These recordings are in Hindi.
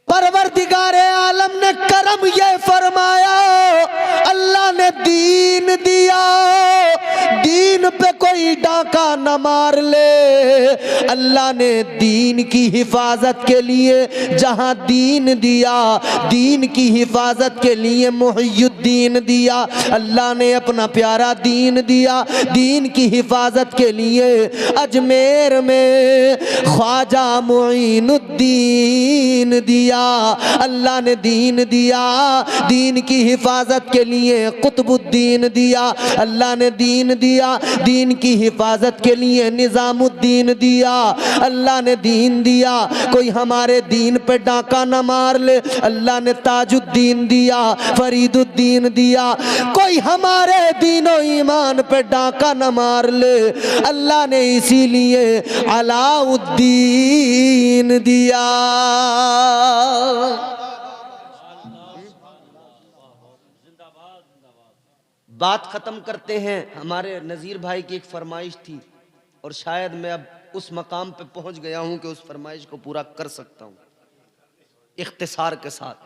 परवरदिगारे आलम ने करम ये फरमाया, अल्लाह ने दीन दिया, दीन पे कोई डाका न मार ले। अल्लाह ने दीन की हिफाजत के लिए जहां दीन दिया, दीन की हिफाजत के लिए मुहियुद्दीन दिया। अल्लाह ने अपना प्यारा दीन दिया, दीन की हिफाजत के लिए अजमेर में ख्वाजा मुईनुद्दीन दिया। अल्लाह ने दीन दिया, दीन की हिफाजत के लिए कुतुबुद्दीन दिया। अल्लाह ने दीन दिया, दीन की हिफाजत के लिए निजामुद्दीन दिया। अल्लाह ने दीन दिया, कोई हमारे दीन पे डाका न मार ले। अल्लाह ने ताजुद्दीन दिया, फरीदुद्दीन दिया, कोई हमारे दीनो ईमान पे डाका न मार ले। अल्लाह ने इसीलिए अलाउद्दीन दिया। बात खत्म करते हैं। हमारे नज़ीर भाई की एक फरमाइश थी और शायद मैं अब उस मकाम पे पहुंच गया हूं कि उस फरमाइश को पूरा कर सकता हूं इख्तिसार के साथ।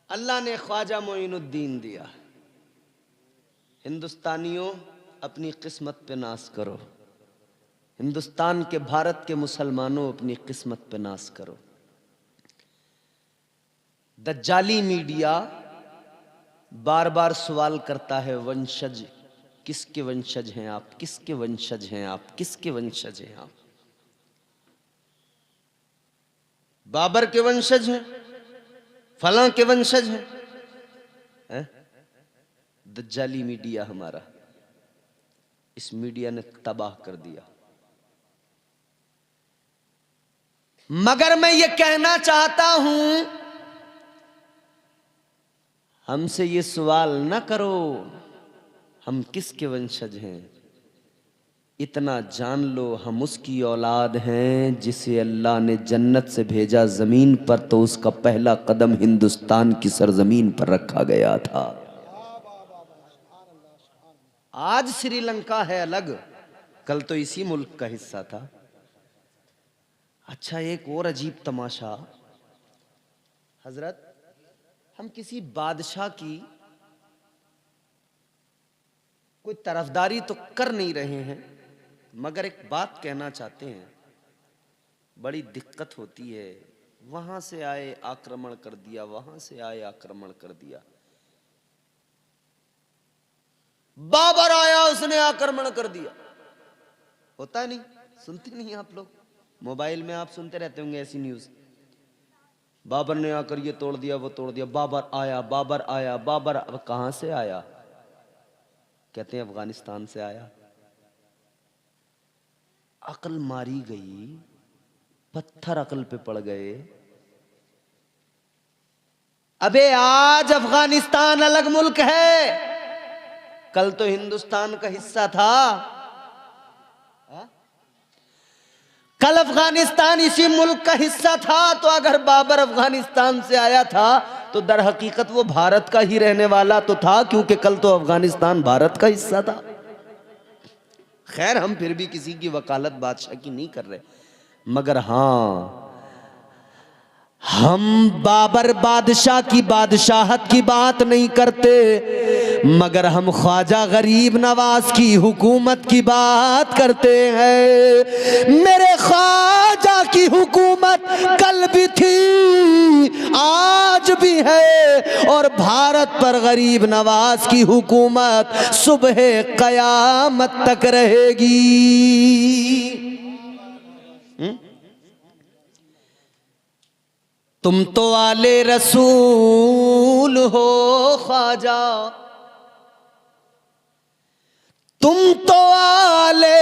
अल्लाह ने ख्वाजा मोइनुद्दीन दिया। हिंदुस्तानियों, अपनी किस्मत पे नाज करो। हिंदुस्तान के, भारत के मुसलमानों, अपनी किस्मत पे नाज करो। दज्जाली मीडिया बार बार सवाल करता है, वंशज किसके वंशज हैं आप, किसके वंशज हैं आप, किसके वंशज हैं आप? बाबर के वंशज हैं, फलां के वंशज हैं? दज्जाली मीडिया हमारा, इस मीडिया ने तबाह कर दिया। मगर मैं ये कहना चाहता हूं, हमसे ये सवाल न करो हम किसके वंशज हैं। इतना जान लो, हम उसकी औलाद हैं जिसे अल्लाह ने जन्नत से भेजा ज़मीन पर, तो उसका पहला कदम हिंदुस्तान की सरजमीन पर रखा गया था। आज श्रीलंका है अलग, कल तो इसी मुल्क का हिस्सा था। अच्छा, एक और अजीब तमाशा, हजरत, हम किसी बादशाह की कोई तरफदारी तो कर नहीं रहे हैं, मगर एक बात कहना चाहते हैं। बड़ी दिक्कत होती है, वहां से आए आक्रमण कर दिया, वहां से आए आक्रमण कर दिया। बाबर आया, उसने आक्रमण कर दिया। होता है नहीं? सुनते नहीं आप लोग? मोबाइल में आप सुनते रहते होंगे ऐसी न्यूज। बाबर ने आकर ये तोड़ दिया, वो तोड़ दिया, बाबर आया, बाबर आया, बाबर। अब कहां से आया? कहते हैं अफगानिस्तान से आया। अकल मारी गई, पत्थर अकल पे पड़ गए। अबे आज अफगानिस्तान अलग मुल्क है, कल तो हिंदुस्तान का हिस्सा था। कल अफगानिस्तान इसी मुल्क का हिस्सा था, तो अगर बाबर अफगानिस्तान से आया था तो दर हकीकत वो भारत का ही रहने वाला तो था, क्योंकि कल तो अफगानिस्तान भारत का हिस्सा था। खैर, हम फिर भी किसी की वकालत बादशाह की नहीं कर रहे, मगर हां, हम बाबर बादशाह की बादशाहत की बात नहीं करते, मगर हम ख्वाजा गरीब नवाज की हुकूमत की बात करते हैं। मेरे ख्वाजा की हुकूमत कल भी थी, आज भी है, और भारत पर गरीब नवाज की हुकूमत सुबह कयामत तक रहेगी। तुम तो आले रसूल हो ख्वाजा, तुम तो आले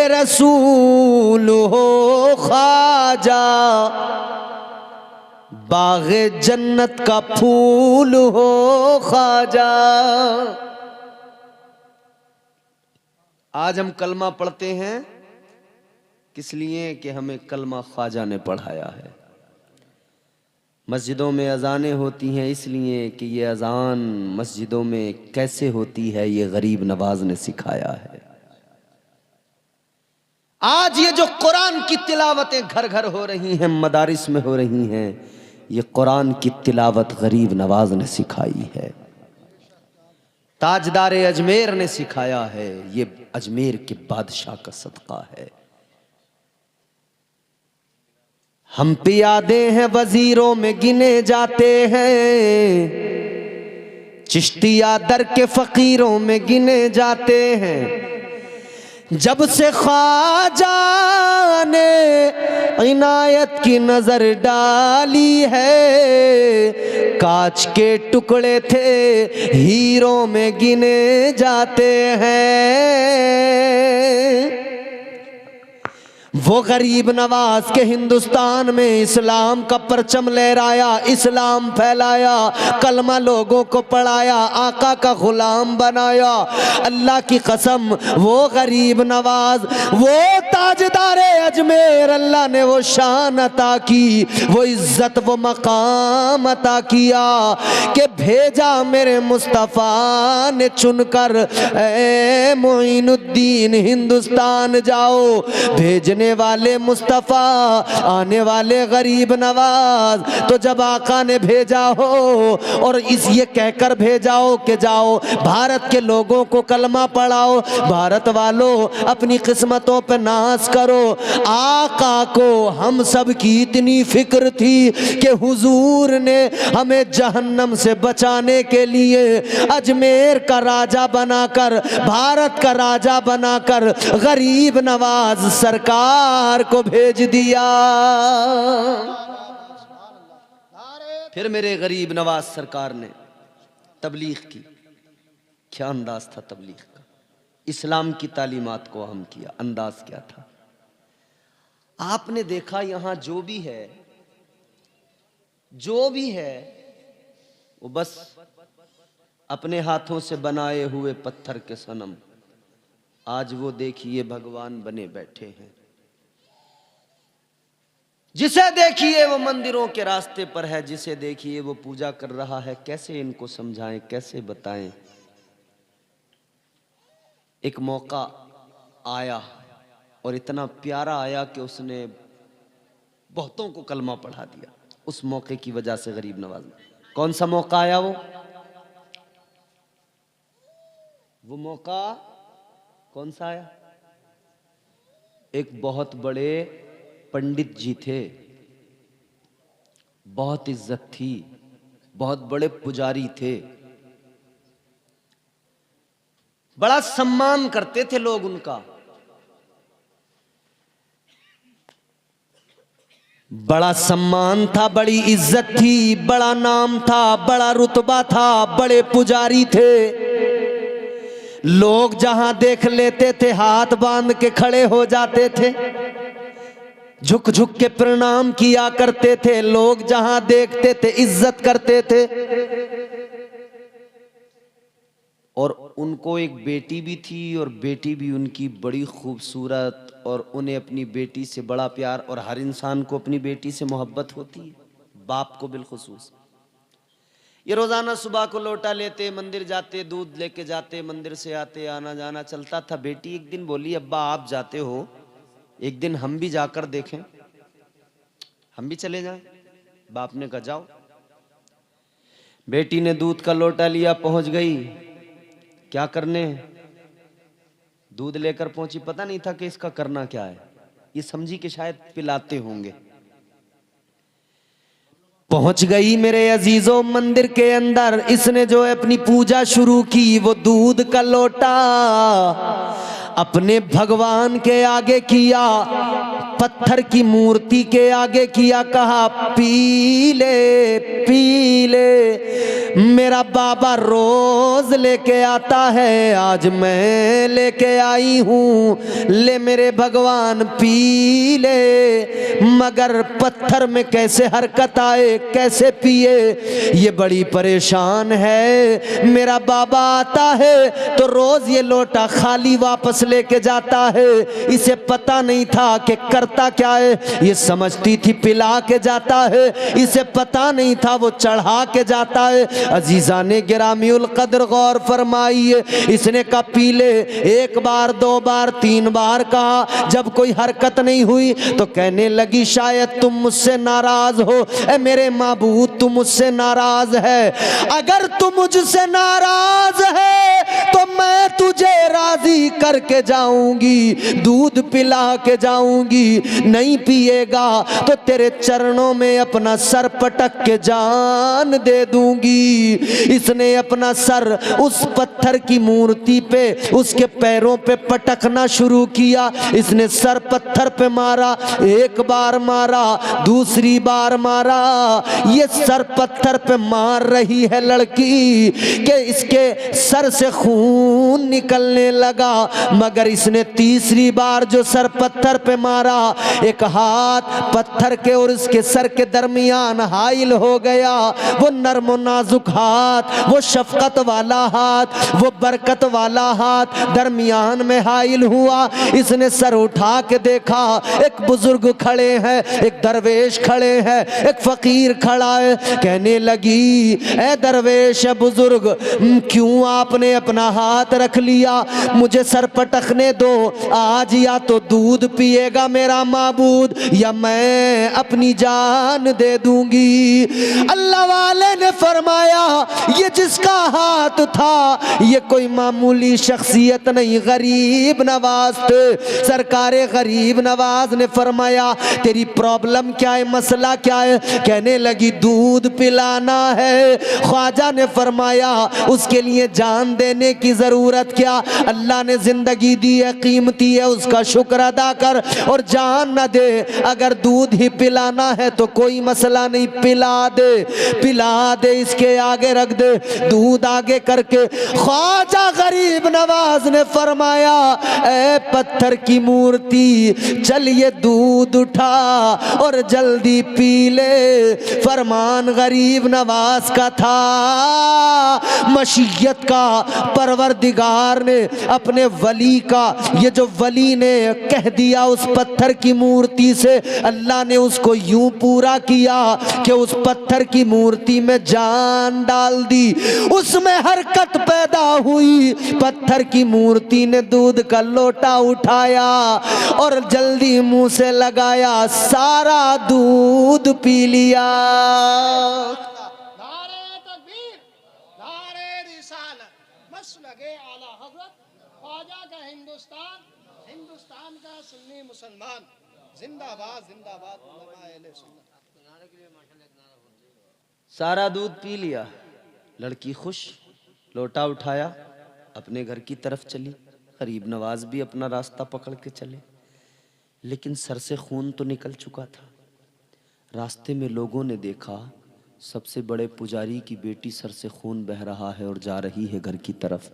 रसूल हो ख्वाजा, बाग़े जन्नत का फूल हो ख्वाजा। आज हम कलमा पढ़ते हैं किस लिए? कि हमें कलमा ख्वाजा ने पढ़ाया है। मस्जिदों में अजानें होती हैं इसलिए कि ये अजान मस्जिदों में कैसे होती है ये गरीब नवाज ने सिखाया है। आज ये जो कुरान की तिलावतें घर घर हो रही हैं, मदारिस में हो रही हैं, ये कुरान की तिलावत गरीब नवाज ने सिखाई है, ताजदार अजमेर ने सिखाया है, ये अजमेर के बादशाह का सदका है। हम पे यादें हैं वजीरों में गिने जाते हैं, चिश्तिया दर के फकीरों में गिने जाते हैं। जब से ख्वाजा ने इनायत की नजर डाली है, कांच के टुकड़े थे हीरों में गिने जाते हैं। वो गरीब नवाज के हिंदुस्तान में इस्लाम का परचम लहराया, इस्लाम फैलाया, कलमा लोगों को पढ़ाया, आका का गुलाम बनाया। अल्लाह की कसम वो गरीब नवाज, वो ताजदारे अजमेर, अल्लाह ने वो शान अता की, वो इज्जत, वो मकाम अता किया कि भेजा मेरे मुस्तफ़ा ने चुनकर, ए मोइनुद्दीन हिंदुस्तान जाओ। भेजने वाले मुस्तफ़ा, आने वाले गरीब नवाज। तो जब आका ने भेजा हो और इस ये कहकर भेजा हो कि जाओ भारत के लोगों को कलमा पढ़ाओ, भारत वालों अपनी किस्मतों पे नाज करो। आका को हम सब की इतनी फिक्र थी कि हुजूर ने हमें जहन्नम से बचाने के लिए अजमेर का राजा बनाकर, भारत का राजा बनाकर गरीब नवाज सरकार को भेज दिया। फिर मेरे गरीब नवाज सरकार ने तबलीग की। क्या अंदाज था तबलीग का, इस्लाम की तालीमात को अहम किया। अंदाज क्या था? आपने देखा यहां जो भी है वो बस अपने हाथों से बनाए हुए पत्थर के सनम, आज वो देखिए भगवान बने बैठे हैं। जिसे देखिए वो मंदिरों के रास्ते पर है, जिसे देखिए वो पूजा कर रहा है। कैसे इनको समझाएं, कैसे बताएं? एक मौका आया और इतना प्यारा आया कि उसने बहुतों को कलमा पढ़ा दिया। उस मौके की वजह से गरीब नवाज, कौन सा मौका आया? वो मौका कौन सा आया? एक बहुत बड़े पंडित जी थे, बहुत इज्जत थी, बहुत बड़े पुजारी थे, बड़ा सम्मान करते थे लोग उनका, बड़ा सम्मान था, बड़ी इज्जत थी, बड़ा नाम था, बड़ा रुतबा था, बड़े पुजारी थे। लोग जहां देख लेते थे हाथ बांध के खड़े हो जाते थे, झुक झुक के प्रणाम किया करते थे। लोग जहां देखते थे इज्जत करते थे। और उनको एक बेटी भी थी, और बेटी भी उनकी बड़ी खूबसूरत, और उन्हें अपनी बेटी से बड़ा प्यार। और हर इंसान को अपनी बेटी से मोहब्बत होती है, बाप को बिलखुसूस। ये रोजाना सुबह को लोटा लेते, मंदिर जाते, दूध लेके जाते, मंदिर से आते, आना जाना चलता था। बेटी एक दिन बोली, अब्बा आप जाते हो, एक दिन हम भी जाकर देखें, हम भी चले जाएं। बाप ने कहा जाओ। बेटी ने दूध का लोटा लिया, पहुंच गई। क्या करने? दूध लेकर पहुंची। पता नहीं था कि इसका करना क्या है, ये समझी कि शायद पिलाते होंगे। पहुंच गई मेरे अजीजों मंदिर के अंदर। इसने जो अपनी पूजा शुरू की, वो दूध का लोटा अपने भगवान के आगे किया, पत्थर की मूर्ति के आगे किया। कहा पी ले, पी ले, मेरा बाबा रोज लेके आता है, आज मैं लेके आई हूँ, ले मेरे भगवान पी ले। मगर पत्थर में कैसे हरकत आए, कैसे पिए, ये बड़ी परेशान है। मेरा बाबा आता है तो रोज ये लोटा खाली वापस लेके जाता है। इसे पता नहीं था कि करता क्या है, ये समझती थी पिला के जाता है, इसे पता नहीं था वो चढ़ा के जाता है। अजीजा ने गिरामीउल कद्र गौर फरमाइए, इसने कहा पी ले, एक बार, दो बार, तीन बार कहा, जब कोई हरकत नहीं हुई तो कहने लगी शायद तुम मुझसे नाराज हो। ए मेरे माबूद, तू मुझसे नाराज है, अगर तू मुझसे नाराज है तो मैं तुझे राजी करके जाऊंगी, दूध पिला के जाऊंगी, नहीं पिएगा तो तेरे चरणों में अपना सर पटक के जान दे दूंगी। इसने अपना सर उस पत्थर की मूर्ति पे, उसके पैरों पे पटकना शुरू किया। इसने सर पत्थर पे मारा, एक बार मारा, दूसरी बार मारा, ये सर पत्थर पे मार रही है लड़की कि इसके सर से खून निकलने लगा। मगर इसने तीसरी बार जो सर पत्थर पे मारा, एक हाथ पत्थर के और इसके सर के दरमियान हाइल हो गया। वो नर्म और नाजुक हाथ, वो शफकत वाला हाथ, वो बरकत वाला हाथ दरमियान में हाइल हुआ। इसने सर उठा के देखा, एक बुजुर्ग खड़े हैं, एक दरवेश खड़े हैं, एक फकीर खड़ा है। कहने लगी ए दरवेश बुजुर्ग, क्यों आपने अपना हाथ रख लिया? मुझे सर पटकने दो, आज या तो दूध पिएगा मेरा माबूद या मैं अपनी जान दे दूंगी। अल्लाह वाले ने फरमाया ये जिसका हाथ था ये कोई मामूली शख्सियत नहीं, गरीब नवाज थे। सरकारे गरीब नवाज ने फरमाया तेरी प्रॉब्लम क्या है, मसला क्या है? कहने लगी दूध पिलाना है। ख्वाजा ने फरमाया उसके लिए जान देने की जरूरत क्या, अल्लाह ने जिंदगी दी है, कीमती है, उसका शुक्र अदा कर और जान न दे। अगर दूध ही पिलाना है तो कोई मसला नहीं, पिला दे, पिला दे, इसके आगे रख दे, दूध आगे करके। ख्वाजा गरीब नवाज ने फरमाया ए पत्थर की मूर्ति, चल ये दूध उठा और जल्दी पी ले। फरमान गरीब नवाज का था, मशीयत का परवरदिगार ने अपने वली का, ये जो वली ने कह दिया उस पत्थर की मूर्ति से, अल्लाह ने उसको यूं पूरा किया कि उस पत्थर की मूर्ति में जान डाल दी, उसमें हरकत पैदा हुई। पत्थर की मूर्ति ने दूध का लोटा उठाया और जल्दी मुंह से लगाया, सारा दूध पी लिया। हिंदुस्तान का सुन्नी मुसलमान जिंदाबाद जिंदाबाद। सारा दूध पी लिया, लड़की खुश, लोटा उठाया, अपने घर की तरफ चली। गरीब नवाज भी अपना रास्ता पकड़ के चले, लेकिन सर से खून तो निकल चुका था। रास्ते में लोगों ने देखा सबसे बड़े पुजारी की बेटी सर से खून बह रहा है और जा रही है घर की तरफ,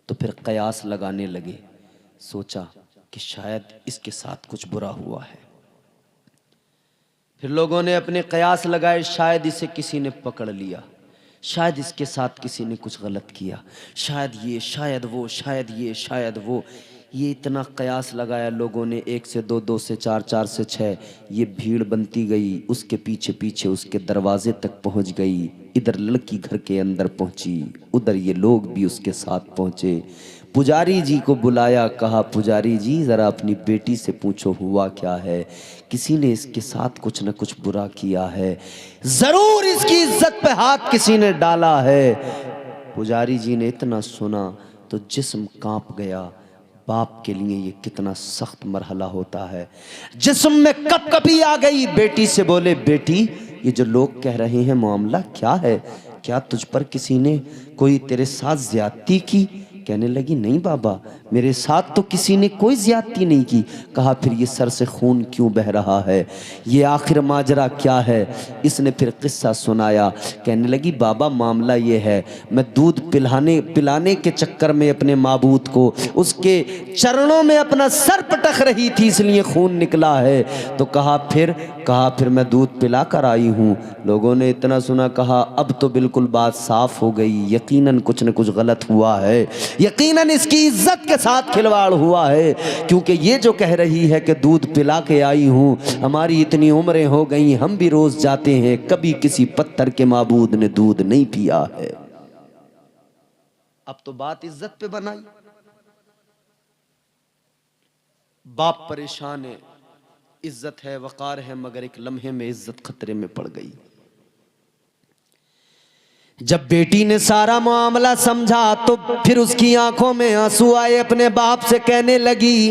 तो फिर कयास लगाने लगे। सोचा कि शायद इसके साथ कुछ बुरा हुआ है। फिर लोगों ने अपने कयास लगाए, शायद इसे किसी ने पकड़ लिया, शायद इसके साथ किसी ने कुछ गलत किया, शायद ये, शायद वो, शायद ये, शायद वो। ये इतना कयास लगाया लोगों ने, 1 से 2, 2 से 4, 4 से 6, ये भीड़ बनती गई। उसके पीछे पीछे उसके दरवाजे तक पहुंच गई। इधर लड़की घर के अंदर पहुंची, उधर ये लोग भी उसके साथ पहुंचे। पुजारी जी को बुलाया, कहा पुजारी जी ज़रा अपनी बेटी से पूछो हुआ क्या है, किसी ने इसके साथ कुछ न कुछ बुरा किया है, ज़रूर इसकी इज्जत पे हाथ किसी ने डाला है। पुजारी जी ने इतना सुना तो जिस्म कांप गया। बाप के लिए ये कितना सख्त मरहला होता है। जिस्म में कपकपी आ गई। बेटी से बोले बेटी ये जो लोग कह रहे हैं मामला क्या है, क्या तुझ पर किसी ने कोई तेरे साथ ज्यादती की? कहने लगी नहीं बाबा, मेरे साथ तो किसी ने कोई ज्यादती नहीं की। कहा फिर ये सर से खून क्यों बह रहा है, ये आखिर माजरा क्या है? इसने फिर किस्सा सुनाया। कहने लगी बाबा मामला ये है, मैं दूध पिलाने के चक्कर में अपने माबूद को उसके चरणों में अपना सर पटक रही थी, इसलिए खून निकला है। तो कहा फिर मैं दूध पिला कर आई हूँ। लोगों ने इतना सुना, कहा अब तो बिल्कुल बात साफ हो गई, यकीनन कुछ न कुछ गलत हुआ है। यकीनन इसकी इज्जत के साथ खिलवाड़ हुआ है, क्योंकि ये जो कह रही है कि दूध पिला के आई हूँ, हमारी इतनी उम्रें हो गई, हम भी रोज जाते हैं, कभी किसी पत्थर के माबूद ने दूध नहीं पिया है। अब तो बात इज्जत पे बनाई। बाप परेशान है, इज्जत है, वकार है, मगर एक लम्हे में इज्जत खतरे में पड़ गई। जब बेटी ने सारा मामला समझा तो फिर उसकी आंखों में आंसू आए, अपने बाप से कहने लगी,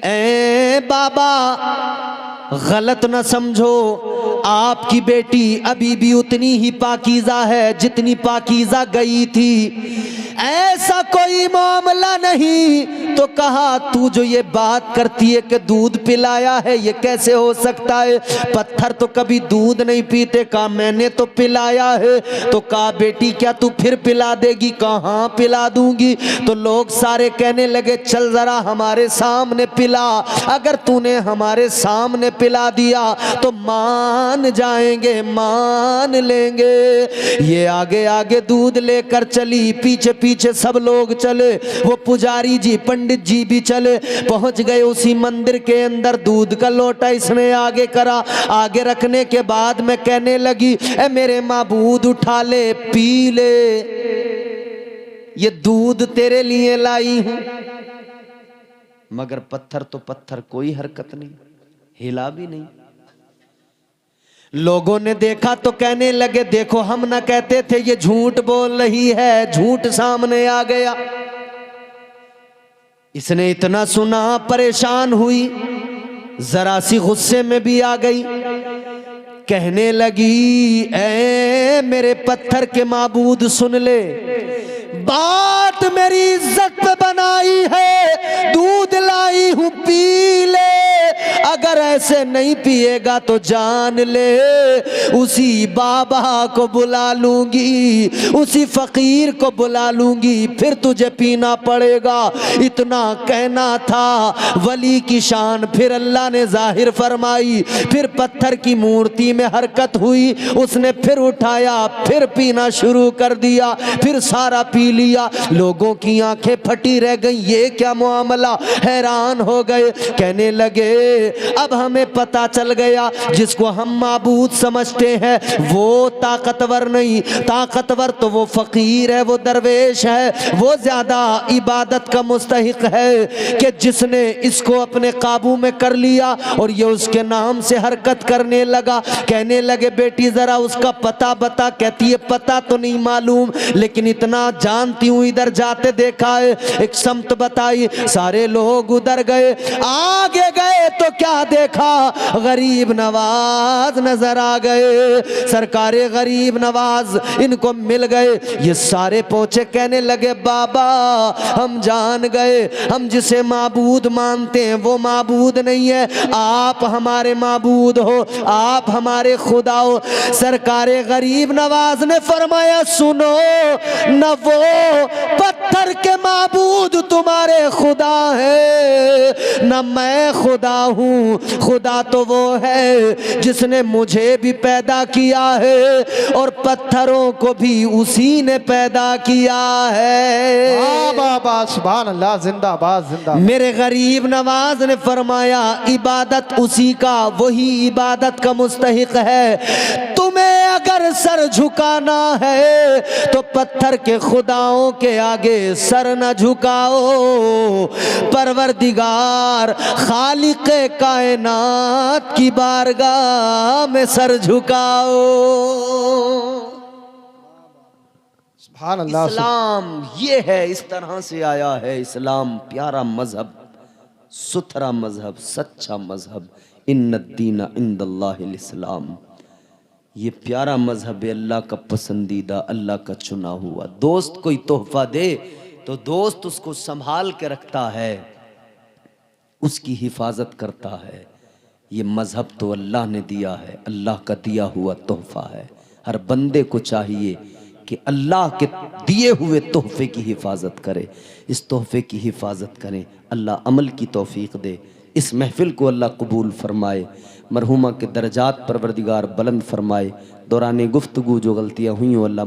ए बाबा गलत न समझो, आपकी बेटी अभी भी उतनी ही पाकीज़ा है जितनी पाकीज़ा गई थी, ऐसा कोई मामला नहीं। तो कहा तू जो ये बात करती है कि दूध पिलाया है, ये कैसे हो सकता है, पत्थर तो कभी दूध नहीं पीते। कहा मैंने तो पिलाया है। तो कहा बेटी क्या तू फिर पिला देगी? कहाँ पिला दूंगी। तो लोग सारे कहने लगे चल जरा हमारे सामने पिला, अगर तूने हमारे सामने पिला दिया तो मान जाएंगे, मान लेंगे। ये आगे आगे दूध लेकर चली, पीछे पीछे सब लोग चले, वो पुजारी जी पंडित जी भी चले, पहुंच गए उसी मंदिर के अंदर। दूध का लोटा इसने आगे करा, आगे रखने के बाद में कहने लगी, ए मेरे माबूद उठा ले पी ले, ये दूध तेरे लिए लाई हूं। मगर पत्थर तो पत्थर, कोई हरकत नहीं, हिला भी नहीं। लोगों ने देखा तो कहने लगे देखो हम ना कहते थे ये झूठ बोल रही है, झूठ सामने आ गया। इसने इतना सुना, परेशान हुई, जरा सी गुस्से में भी आ गई, कहने लगी ऐ मेरे पत्थर के माबूद सुन ले, बात मेरी इज्जत पे बनाई है, दूध लाई हूं पी ले, अगर ऐसे नहीं पिएगा तो जान ले उसी बाबा को बुला लूंगी, उसी फकीर को बुला लूंगी, फिर तुझे पीना पड़ेगा। इतना कहना था वली की शान। फिर अल्लाह ने जाहिर फरमाई, फिर पत्थर की मूर्ति में हरकत हुई, उसने फिर उठाया, फिर पीना शुरू कर दिया, फिर सारा पी लिया। लोगों की आंखें फटी रह गई, ये क्या मामला, हैरान हो गए, कहने लगे अब हमें पता चल गया जिसको हम माबूद समझते हैं वो ताकतवर नहीं, ताकतवर तो वो फकीर है, वो दरवेश है, वो ज्यादा इबादत का मुस्तहिक है कि जिसने इसको अपने काबू में कर लिया और ये उसके नाम से हरकत करने लगा। कहने लगे बेटी जरा उसका पता बता। कहती है पता तो नहीं मालूम, लेकिन इतना जानती हूँ इधर जाते देखा है। एक समत बताई, सारे लोग उधर गए, आगे गए तो क्या देखा, गरीब नवाज नजर आ गए। सरकारे गरीब नवाज इनको मिल गए, ये सारे पहुंचे, कहने लगे बाबा हम जान गए, हम जिसे माबूद मानते हैं वो माबूद नहीं है, आप हमारे माबूद हो, आप हमारे खुदा हो। सरकारे गरीब नवाज ने फरमाया सुनो, न वो पत्थर के माबूद तुम्हारे खुदा है, न मैं खुदा हूँ, खुदा तो वो है जिसने मुझे भी पैदा किया है और पत्थरों को भी उसी ने पैदा किया है। बाबा सुभान अल्लाह, जिंदाबाद जिंदाबाद। मेरे गरीब नवाज ने फरमाया इबादत उसी का, वही इबादत का मुस्तहिक है। तुम्हें अगर सर झुकाना है तो पत्थर के खुदाओं के आगे सर न झुकाओ, परवरदिगार खालिक़े कायनात की बारगाह में सर झुकाओ। सुभान अल्लाह। इस्लाम ये है, इस तरह से आया है इस्लाम, प्यारा मजहब, सुथरा मजहब, सच्चा मजहब। इन्नद्दीन इंदल्लाहिल इस्लाम, ये प्यारा मजहब है, अल्लाह का पसंदीदा, अल्लाह का चुना हुआ। दोस्त कोई तोहफा दे तो दोस्त उसको संभाल के रखता है, उसकी हिफाजत करता है। ये मजहब तो अल्लाह ने दिया है, अल्लाह का दिया हुआ तोहफा है। हर बंदे को चाहिए कि अल्लाह के दिए हुए तोहफे की हिफाजत करे, इस तोहफे की हिफाजत करें। अल्लाह अमल की तौफीक दे, इस महफिल को अल्लाह कबूल फरमाए, मरहुमा के दर्जात परवरदिगार बुलंद फरमाए। दौरान गुफ्तगू जो गलतियाँ हुई अल्लाह